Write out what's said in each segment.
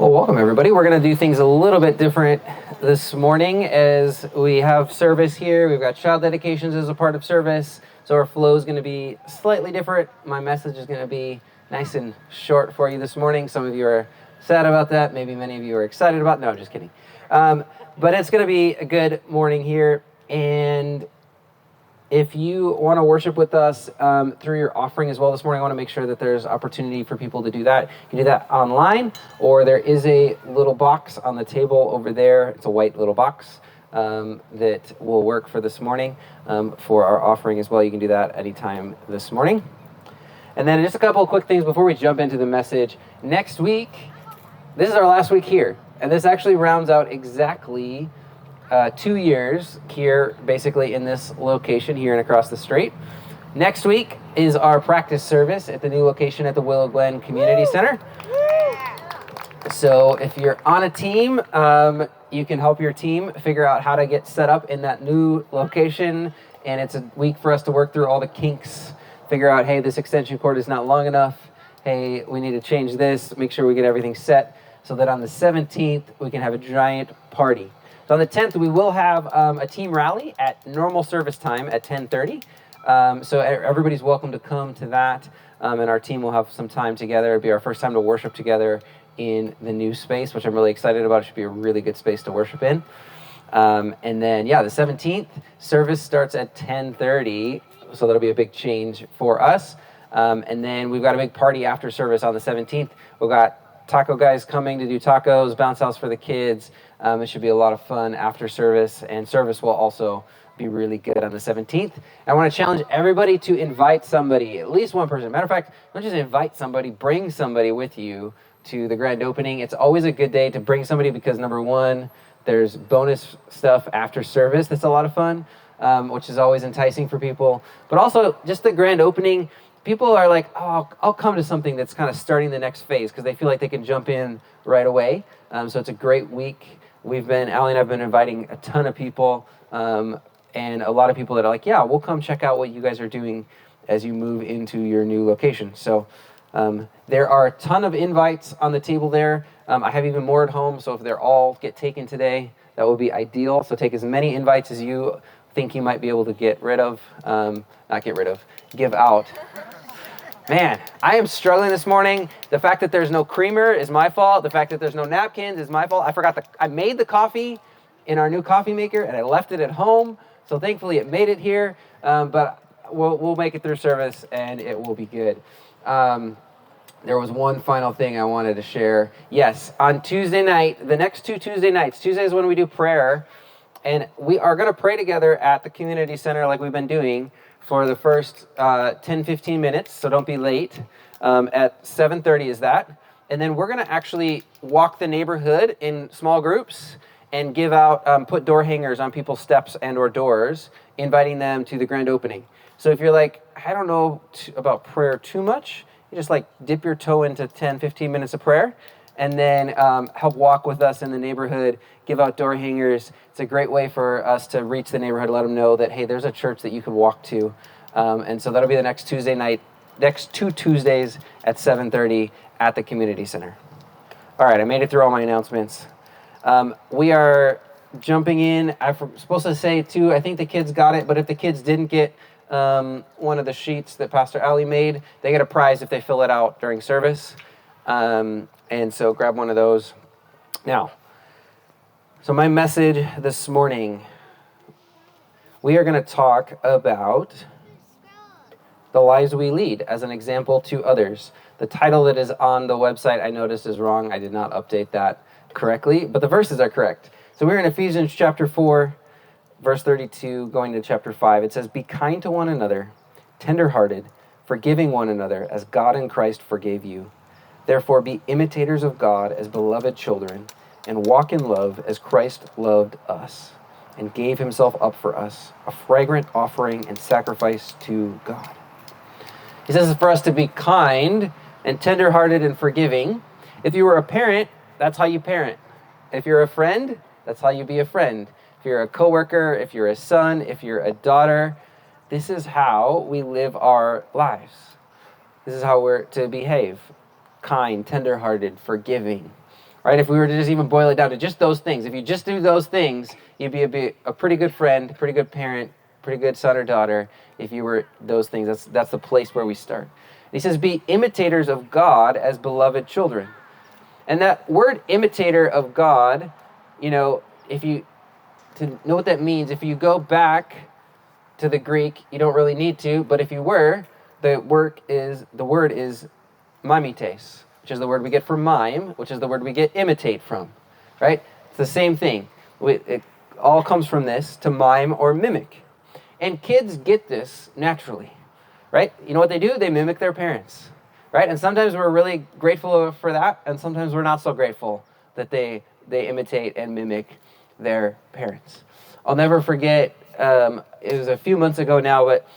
Well, welcome everybody. We're going to do things a little bit different this morning as we have service here. We've got child dedications as a part of service, so our flow is going to be slightly different. My message is going to be nice and short for you this morning. Some of you are sad about that. Maybe many of you are excited about it. No, just kidding. But it's going to be a good morning here, and if you want to worship with us through your offering as well this morning, I want to make sure that there's opportunity for people to do that. You can do that online, or there is a little box on the table over there. It's a white little box that will work for this morning for our offering as well. You can do that anytime this morning. And then just a couple of quick things before we jump into the message. Next week, this is our last week here, and this actually rounds out exactly 2 years here, basically in this location here and across the street. Next week is our practice service at the new location at the Willow Glen Community Center. So if you're on a team, you can help your team figure out how to get set up in that new location. And it's a week for us to work through all the kinks, figure out, hey, this extension cord is not long enough. Hey, we need to change this, make sure we get everything set so that on the 17th, we can have a giant party. So on the 10th, we will have a team rally at normal service time at 10:30. So everybody's welcome to come to that, and our team will have some time together. It'll be our first time to worship together in the new space, which I'm really excited about. It should be a really good space to worship in. And then, the 17th, service starts at 10:30, so that'll be a big change for us. And then we've got a big party after service on the 17th. We've got taco guys coming to do tacos, bounce house for the kids. It should be a lot of fun after service, and service will also be really good on the 17th. I want to challenge everybody to invite somebody, at least one person. Matter of fact, don't just invite somebody, bring somebody with you to the grand opening. It's always a good day to bring somebody because, number one, there's bonus stuff after service that's a lot of fun, which is always enticing for people. But also, just the grand opening, people are like, oh, I'll come to something that's kind of starting the next phase because they feel like they can jump in right away. So it's a great week. Allie and I have been inviting a ton of people and a lot of people that are like, yeah, we'll come check out what you guys are doing as you move into your new location. So there are a ton of invites on the table there. I have even more at home, so if they're all get taken today, that would be ideal. So take as many invites as you think you might be able to give out. Man, I am struggling this morning. The fact that there's no creamer is my fault. The fact that there's no napkins is my fault. I made the coffee in our new coffee maker and I left it at home. So thankfully it made it here. But we'll make it through service and it will be good. There was one final thing I wanted to share. Yes, on Tuesday night, the next 2 Tuesday nights, Tuesday is when we do prayer. And we are going to pray together at the community center like we've been doing for the first 10-15 minutes, so don't be late. At 7:30 is that. And then we're going to actually walk the neighborhood in small groups and give out, put door hangers on people's steps and or doors, inviting them to the grand opening. So if you're like, I don't know about prayer too much, you just dip your toe into 10-15 minutes of prayer and then help walk with us in the neighborhood, give out door hangers. It's a great way for us to reach the neighborhood, let them know that, hey, there's a church that you could walk to. And so that'll be the next Tuesday night, next 2 Tuesdays at 7:30 at the community center. All right, I made it through all my announcements. We are jumping in. I'm supposed to say, too, I think the kids got it, but if the kids didn't get one of the sheets that Pastor Allie made, they get a prize if they fill it out during service. And so grab one of those. Now, so my message this morning, we are going to talk about the lives we lead as an example to others. The title that is on the website I noticed is wrong. I did not update that correctly, but the verses are correct. So we're in Ephesians chapter 4, verse 32, going to chapter 5. It says, "Be kind to one another, tender-hearted, forgiving one another as God in Christ forgave you. Therefore be imitators of God as beloved children, and walk in love as Christ loved us, and gave himself up for us, a fragrant offering and sacrifice to God." He says it's for us to be kind and tender-hearted and forgiving. If you were a parent, that's how you parent. If you're a friend, that's how you be a friend. If you're a coworker, if you're a son, if you're a daughter, this is how we live our lives. This is how we're to behave. Kind, tender-hearted, forgiving. right? If we were to just even boil it down to just those things, if you just do those things, you'd be a pretty good friend, pretty good parent, pretty good son or daughter. If you were those things, that's the place where we start. He says, be imitators of God as beloved children. And that word imitator of God, if you, to know what that means, if you go back to the Greek, you don't really need to, but if you were, the word is mimetes, which is the word we get from mime, which is the word we get imitate from, right? It's the same thing. It all comes from this, to mime or mimic. And kids get this naturally, right? You know what they do? They mimic their parents, right? And sometimes we're really grateful for that, and sometimes we're not so grateful that they imitate and mimic their parents. I'll never forget, it was a few months ago now, but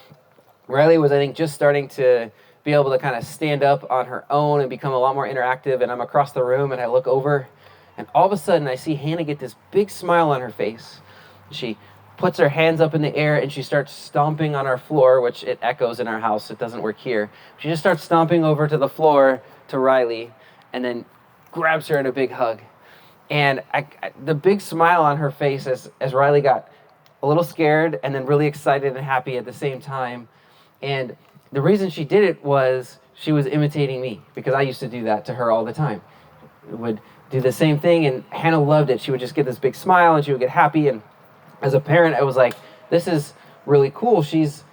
Riley was, I think, just starting to be able to kind of stand up on her own and become a lot more interactive, and I'm across the room, and I look over, and all of a sudden, I see Hannah get this big smile on her face. She puts her hands up in the air, and she starts stomping on our floor, which it echoes in our house. It doesn't work here. She just starts stomping over to the floor to Riley, and then grabs her in a big hug. And the big smile on her face as Riley got a little scared and then really excited and happy at the same time. And the reason she did it was she was imitating me, because I used to do that to her all the time. Would do the same thing, and Hannah loved it. She would just get this big smile, and she would get happy. And as a parent, I was like, this is really cool. She's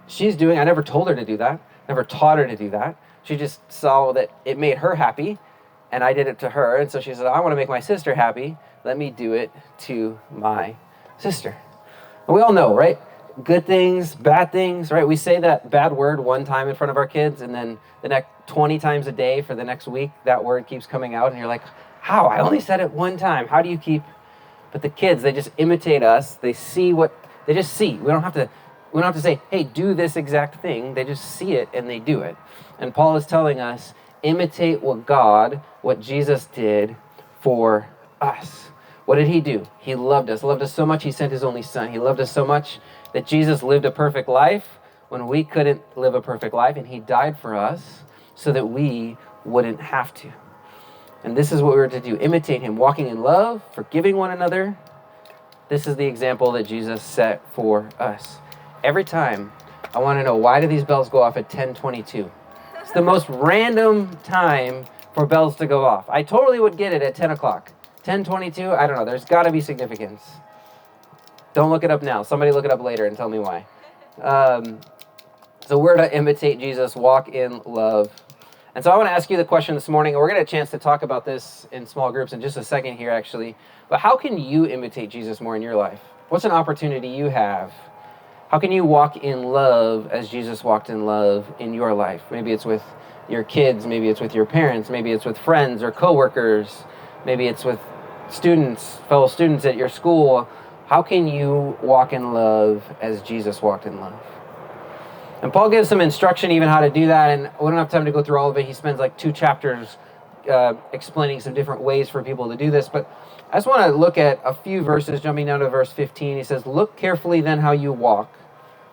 doing, I never told her to do that, never taught her to do that. She just saw that it made her happy, and I did it to her. And so she said, I want to make my sister happy. Let me do it to my sister. And we all know, right? Good things, bad things, right? We say that bad word one time in front of our kids, and then the next 20 times a day for the next week, that word keeps coming out, and you're like, how? I only said it one time. How do you keep? But the kids, they just imitate us. They see they just see. We don't have to say, hey, do this exact thing. They just see it and they do it. And Paul is telling us, imitate what Jesus did for us. What did he do? He loved us so much he sent his only son. He loved us so much that Jesus lived a perfect life when we couldn't live a perfect life, and he died for us so that we wouldn't have to. And this is what we were to do, imitate him, walking in love, forgiving one another. This is the example that Jesus set for us. Every time, I want to know, why do these bells go off at 10:22? It's the most random time for bells to go off. I totally would get it at 10 o'clock. 10:22, I don't know, there's got to be significance. Don't look it up now. Somebody look it up later and tell me why. So we're to imitate Jesus, walk in love. And so I want to ask you the question this morning, and we're going to get a chance to talk about this in small groups in just a second here, actually. But how can you imitate Jesus more in your life? What's an opportunity you have? How can you walk in love as Jesus walked in love in your life? Maybe it's with your kids, maybe it's with your parents, maybe it's with friends or coworkers, maybe it's with students, fellow students at your school. How can you walk in love as Jesus walked in love? And Paul gives some instruction even how to do that, and we don't have time to go through all of it. He spends like 2 chapters explaining some different ways for people to do this, but I just want to look at a few verses, jumping down to verse 15. He says, look carefully then how you walk,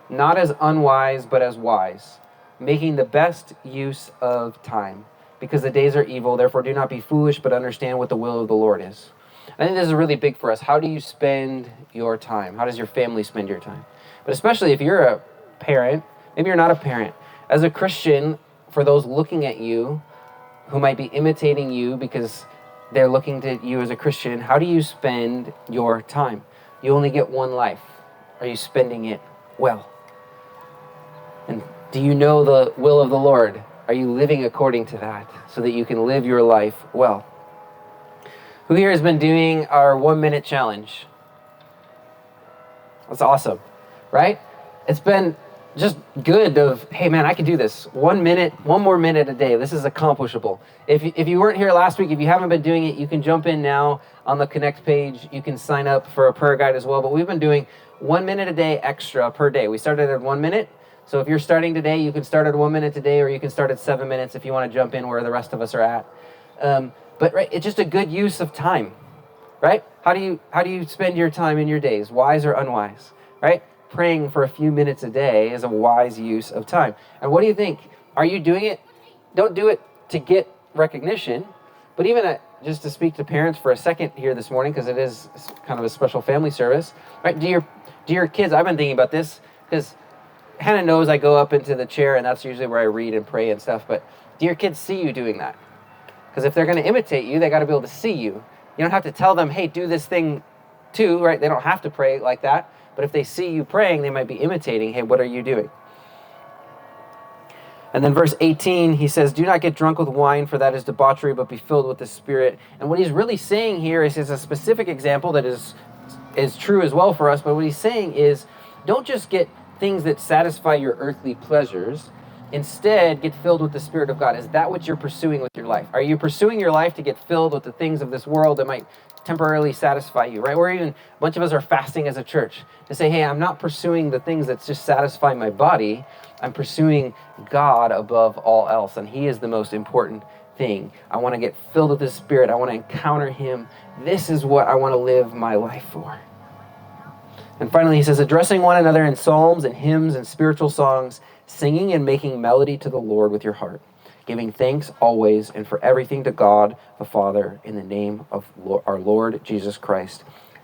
not as unwise, but as wise, making the best use of time, because the days are evil. Therefore do not be foolish, but understand what the will of the Lord is. I think this is really big for us. How do you spend your time? How does your family spend your time? But especially if you're a parent, maybe you're not a parent. As a Christian, for those looking at you, who might be imitating you because they're looking to you as a Christian, how do you spend your time? You only get one life. Are you spending it well? And do you know the will of the Lord? Are you living according to that so that you can live your life well? Who here has been doing our 1-minute challenge? That's awesome, right? It's been just good of, hey man, I can do this. 1 minute, 1 more minute a day. This is accomplishable. If you weren't here last week, if you haven't been doing it, you can jump in now on the Connect page. You can sign up for a prayer guide as well. But we've been doing 1 minute a day extra per day. We started at 1 minute. So if you're starting today, you can start at 1 minute today, or you can start at 7 minutes if you want to jump in where the rest of us are at. But right, it's just a good use of time, right? How do you spend your time in your days, wise or unwise, right? Praying for a few minutes a day is a wise use of time. And what do you think? Are you doing it? Don't do it to get recognition, but even just to speak to parents for a second here this morning, because it is kind of a special family service, right? Do your kids, I've been thinking about this, because Hannah knows I go up into the chair, and that's usually where I read and pray and stuff, but do your kids see you doing that? Because if they're going to imitate you, they got to be able to see you. You don't have to tell them, hey, do this thing too, right? They don't have to pray like that, but if they see you praying, they might be imitating, hey, what are you doing? And then verse 18, he says, do not get drunk with wine, for that is debauchery, but be filled with the Spirit. And what he's really saying here is a specific example that is true as well for us, but what he's saying is, don't just get things that satisfy your earthly pleasures. Instead, get filled with the Spirit of God. Is that what you're pursuing with your life? Are you pursuing your life to get filled with the things of this world that might temporarily satisfy you, right? Or even a bunch of us are fasting as a church to say, hey, I'm not pursuing the things that just satisfy my body. I'm pursuing God above all else, and He is the most important thing. I want to get filled with His Spirit. I want to encounter Him. This is what I want to live my life for. And finally, he says, addressing one another in psalms and hymns and spiritual songs, singing and making melody to the Lord with your heart, giving thanks always and for everything to God the Father in the name of our Lord Jesus Christ,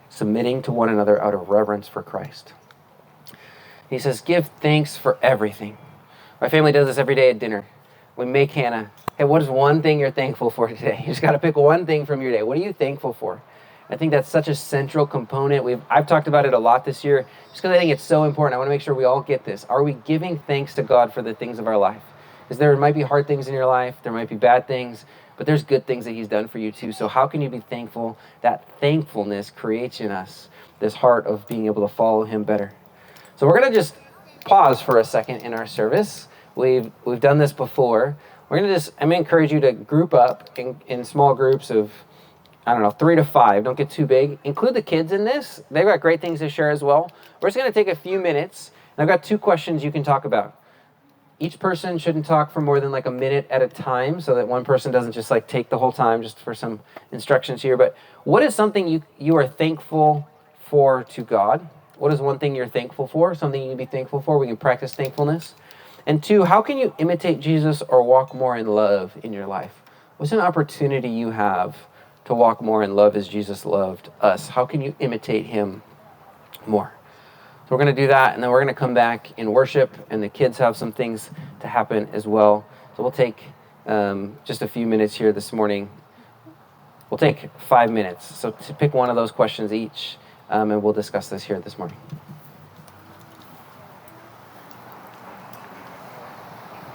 submitting to one another out of reverence for Christ. He says, give thanks for everything. My family does this every day at dinner. We make Hannah, hey, what is one thing you're thankful for today? You just got to pick one thing from your day. What are you thankful for? I think that's such a central component. I've talked about it a lot this year, just because I think it's so important. I want to make sure we all get this. Are we giving thanks to God for the things of our life? Because there might be hard things in your life, there might be bad things, but there's good things that He's done for you too. So how can you be thankful? That thankfulness creates in us this heart of being able to follow Him better. So we're going to just pause for a second in our service. We've done this before. I'm going to encourage you to group up in small groups of, 3 to 5. Don't get too big. Include the kids in this. They've got great things to share as well. We're just going to take a few minutes, and I've got 2 questions you can talk about. Each person shouldn't talk for more than a minute at a time, so that one person doesn't just take the whole time, just for some instructions here. But what is something you are thankful for to God? What is one thing you're thankful for? Something you can be thankful for. We can practice thankfulness. And 2, how can you imitate Jesus or walk more in love in your life? What's an opportunity you have to walk more in love as Jesus loved us? How can you imitate Him more? So we're going to do that, and then we're going to come back in worship, and the kids have some things to happen as well. So we'll take just a few minutes here this morning. We'll take 5 minutes. So to pick one of those questions each, and we'll discuss this here this morning.